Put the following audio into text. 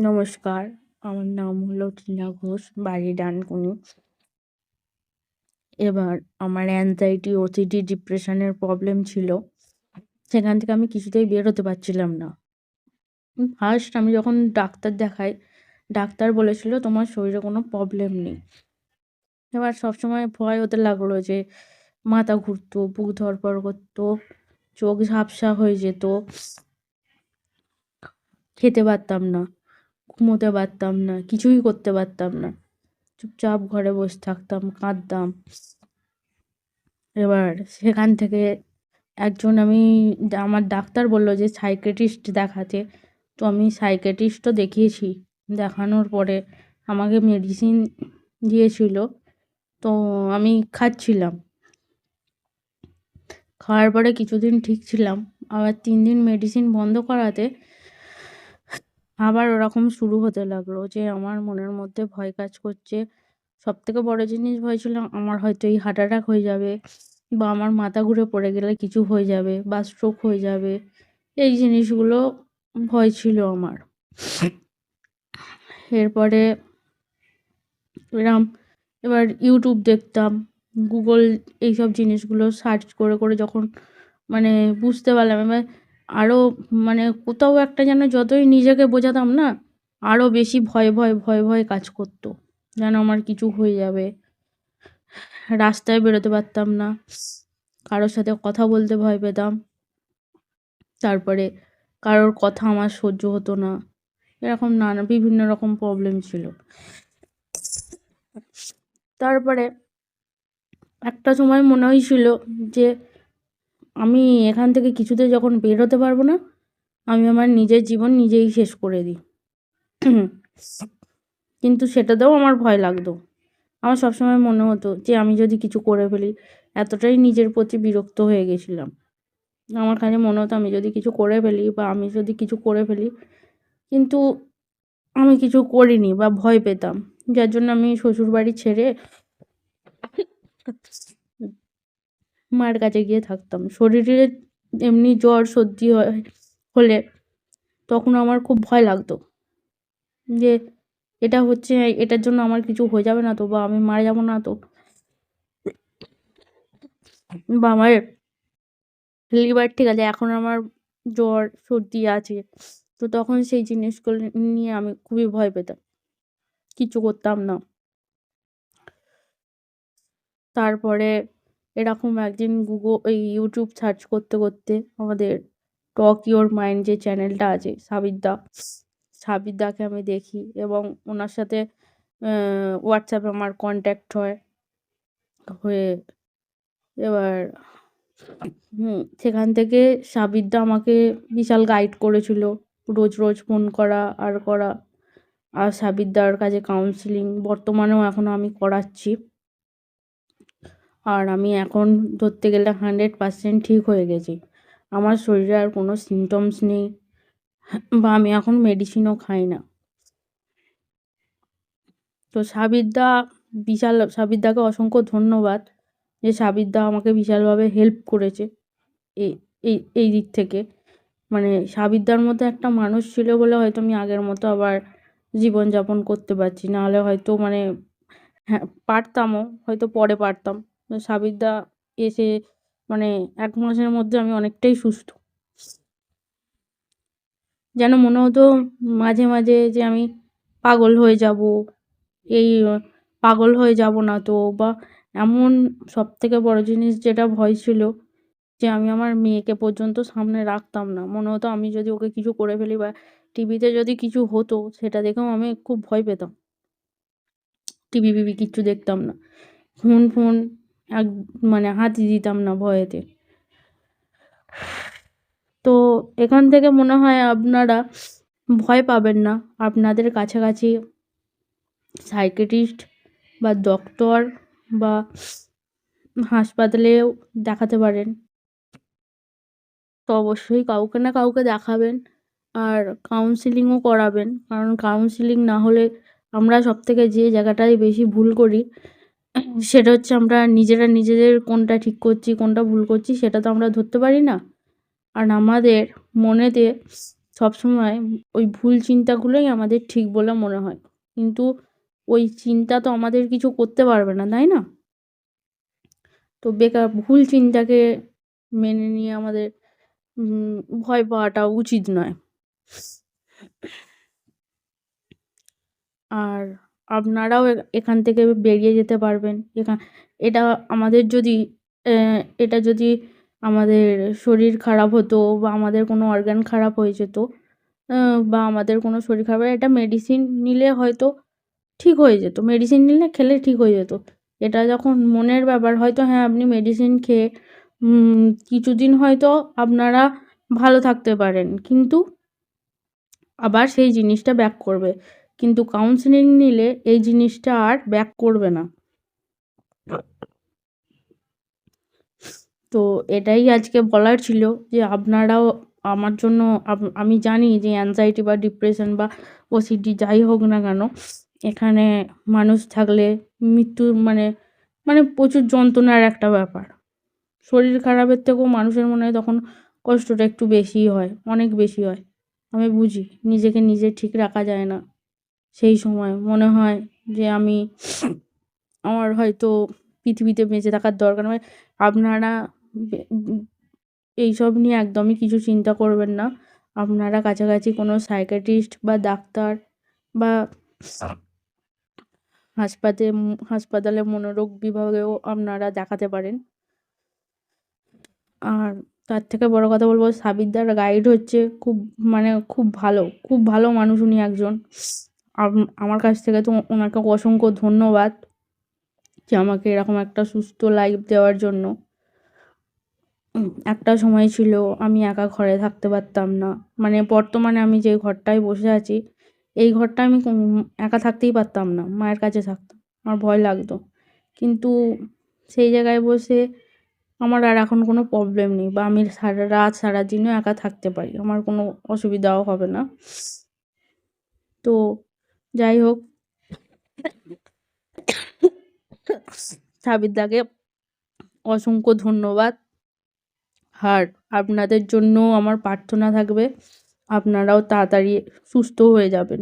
নমস্কার, আমার নাম হলো টিনা ঘোষ, বাড়ি ডানকুনি। এবার আমার অ্যাংজাইটি, ওসিডি, ডিপ্রেশনের প্রবলেম ছিল। সেখান থেকে আমি কিছুতেই বের হতে পারছিলাম না। ফার্স্ট আমি যখন ডাক্তার দেখাই, ডাক্তার বলেছিল তোমার শরীরে কোনো প্রবলেম নেই। এবার সবসময় ভয় হতে লাগলো যে মাথা ঘুরতো, বুক ধড়ফড় করতো, চোখ ঝাপসা হয়ে যেত, খেতে পারতাম না, ঘুমোতে পারতাম না, কিছুই করতে পারতাম না। চুপচাপ ঘরে বসে থাকতাম, কাঁদতাম। এবার সেখান থেকে আমার ডাক্তার বলল যে সাইকিয়াট্রিস্ট দেখাতে। তো আমি সাইকিয়াট্রিস্টও দেখিয়েছি। দেখানোর পরে আমাকে মেডিসিন দিয়েছিল। তো আমি খাচ্ছিলাম। খাওয়ার পরে কিছুদিন ঠিক ছিলাম। আবার 3 দিন মেডিসিন বন্ধ করাতে আবার ওরকম শুরু হতে লাগলো যে আমার মনের মধ্যে ভয় কাজ করছে। সবথেকে বড় জিনিস ভয় ছিল আমার হয়তো এই হার্ট অ্যাটাক হয়ে যাবে, বা আমার মাথা ঘুরে পড়ে গেলে কিছু হয়ে যাবে, বা স্ট্রোক হয়ে যাবে। এই জিনিসগুলো ভয় ছিল আমার। এরপরে এরম এবার ইউটিউব দেখতাম, গুগল, এইসব জিনিসগুলো সার্চ করে করে যখন মানে বুঝতে পারলাম, এবার আরও মানে কোথাও একটা যেন যতই নিজেকে বোঝাতাম না, আরও বেশি ভয় ভয় ভয় ভয় কাজ করতো, যেন আমার কিছু হয়ে যাবে। রাস্তায় বেরোতে পারতাম না, কারোর সাথে কথা বলতে ভয় পেতাম। তারপরে কারোর কথা আমার সহ্য হতো না। এরকম বিভিন্ন রকম প্রবলেম ছিল। তারপরে একটা সময় মনে হয়েছিল যে আমি এখান থেকে কিছুতে যখন বের হতে পারবো না, আমি আমার নিজের জীবন নিজেই শেষ করে দিই। কিন্তু সেটাতেও আমার ভয় লাগতো। আমার সবসময় মনে হতো যে আমি যদি কিছু করে ফেলি, এতটাই নিজের প্রতি বিরক্ত হয়ে গেছিলাম। আমার খালি মনে হতো আমি যদি কিছু করে ফেলি, বা আমি যদি কিছু করে ফেলি, কিন্তু আমি কিছু করিনি বা ভয় পেতাম। যার জন্য আমি শ্বশুরবাড়ি ছেড়ে মায়ের কাছে গিয়ে থাকতাম। শরীরে এমনি জ্বর সর্দি হলে তখন আমার খুব ভয় লাগতো যে এটা হচ্ছে, এটার জন্য আমার কিছু হয়ে যাবে না তো, বা আমি মারা যাবো না তো, বা আমার লিভার ঠিক আছে, এখন আমার জ্বর সর্দি আছে। তো তখন সেই জিনিসগুলো নিয়ে আমি খুবই ভয় পেতাম, কিছু করতাম না। তারপরে এরকম একদিন এই ইউটিউব সার্চ করতে করতে আমাদের টক ইওর মাইন্ড যে চ্যানেলটা আছে, সাবিরদাকে আমি দেখি, এবং ওনার সাথে হোয়াটসঅ্যাপে আমার কন্ট্যাক্ট হয়ে এবার সেখান থেকে সাবিরদা আমাকে বিশাল গাইড করেছিল, রোজ রোজ ফোন করা আর করা। আর সাবিরদার কাছে কাউন্সিলিং বর্তমানেও এখনও আমি করাচ্ছি। আর আমি এখন ধরতে গেলে 100% ঠিক হয়ে গেছি। আমার শরীরে আর কোনো সিমটমস নেই, বা আমি এখন মেডিসিনও খাই না। তো সাবিরদাকে অসংখ্য ধন্যবাদ, যে সাবিরদা আমাকে বিশালভাবে হেল্প করেছে এই এই দিক থেকে। মানে সাবিরদার মতো একটা মানুষ ছিল বলে হয়তো আমি আগের মতো আবার জীবনযাপন করতে পারছি। নাহলে হয়তো মানে হ্যাঁ, পারতামও, হয়তো পরে পারতাম। সাবিরদা এসে মানে 1 মাসের মধ্যে আমি অনেকটাই সুস্থ। যেন মনে হতো মাঝে মাঝে যে আমি পাগল হয়ে যাব, এই পাগল হয়ে যাব না তো, বা এমন সবথেকে বড় জিনিস যেটা ভয় ছিল, যে আমি আমার মেয়েকে পর্যন্ত সামনে রাখতাম না। মনে হতো আমি যদি ওকে কিছু করে ফেলি, বা টিভিতে যদি কিছু হতো সেটা দেখেও আমি খুব ভয় পেতাম। টিভি ফিভি কিচ্ছু দেখতাম না। ফোন এক মানে হাতই দিতাম না ভয়েতে। তো এখান থেকে মনে হয় আপনারা ভয় পাবেন না। আপনাদের কাছাকাছি সাইকিয়াট্রিস্ট বা ডক্টর বা হাসপাতালেও দেখাতে পারেন। তো অবশ্যই কাউকে না কাউকে দেখাবেন, আর কাউন্সেলিংও করাবেন। কারণ কাউন্সেলিং না হলে আমরা সবথেকে যে জায়গাটায় বেশি ভুল করি, সেটা হচ্ছে আমরা নিজেরা নিজেদের কোনটা ঠিক করছি, কোনটা ভুল করছি সেটা তো আমরা ধরতে পারি না। আর আমাদের মনেতে সবসময় ওই ভুল চিন্তাগুলোই আমাদের ঠিক বলে মনে হয়। কিন্তু ওই চিন্তা তো আমাদের কিছু করতে পারবে না, তাই না? তো বেকার ভুল চিন্তাকে মেনে নিয়ে আমাদের উম ভয় পাওয়াটা উচিত নয়। আর আপনারাও এখান থেকে বেরিয়ে যেতে পারবেন। এটা আমাদের যদি এটা যদি আমাদের শরীর খারাপ হতো বা আমাদের কোনো অর্গান খারাপ হয়ে যেত, আ বা আমাদের কোনো শরীর খারাপ হলে এটা মেডিসিন নিলে হয়তো ঠিক হয়ে যেত। মেডিসিন নিলে খেলে ঠিক হয়ে যেত। এটা যখন মনের ব্যাপার হয়তো হ্যাঁ, আপনি মেডিসিন খেয়ে কিছুদিন হয়তো আপনারা ভালো থাকতে পারেন। কিন্তু আবার সেই জিনিসটা ব্যাক করবে। কিন্তু কাউন্সেলিং নিলে এই জিনিসটা আর ব্যাক করবে না। তো এটাই আজকে বলার ছিল যে আপনারাও আমার জন্য আমি জানি যে অ্যাংজাইটি বা ডিপ্রেশন বা ওসিডি যাই হোক না কেন, এখানে মানুষ থাকলে মৃত্যু মানে প্রচুর যন্ত্রণার একটা ব্যাপার। শরীর খারাপের থেকেও মানুষের মনে হয় তখন কষ্টটা একটু বেশিই হয়, অনেক বেশি হয়। আমি বুঝি নিজেকে নিজে ঠিক রাখা যায় না। সেই সময় মনে হয় যে আমার হয়তো পৃথিবীতে বেঁচে থাকার দরকার নয়। আপনারা বে উম এইসব নিয়ে একদমই কিছু চিন্তা করবেন না। আপনারা কাছাকাছি কোনো সাইকিয়াট্রিস্ট বা ডাক্তার বা হাসপাতালে মনোরোগ বিভাগেও আপনারা দেখাতে পারেন। আর তার থেকে বড় কথা বলব, সাবিরদার গাইড হচ্ছে খুব ভালো, খুব ভালো মানুষ উনি একজন। আমার কাছ থেকে তো ওনাকে অসংখ্য ধন্যবাদ যে আমাকে এরকম একটা সুস্থ লাইফ দেওয়ার জন্য। একটা সময় ছিল আমি একা ঘরে থাকতে পারতাম না। মানে বর্তমানে আমি যে ঘরটায় বসে আছি, এই ঘরটা আমি একা থাকতেই পারতাম না। মায়ের কাছে থাকতাম। আমার ভয় লাগতো। কিন্তু সেই জায়গায় বসে আমার আর এখন কোনো প্রবলেম নেই, বা আমি সারারাত সারাদিনও একা থাকতে পারি। আমার কোনো অসুবিধাও হবে না। তো যাই হোক, সাবিরদাকে অসংখ্য ধন্যবাদ। আর আপনাদের জন্যও আমার প্রার্থনা থাকবে আপনারাও তাড়াতাড়ি সুস্থ হয়ে যাবেন।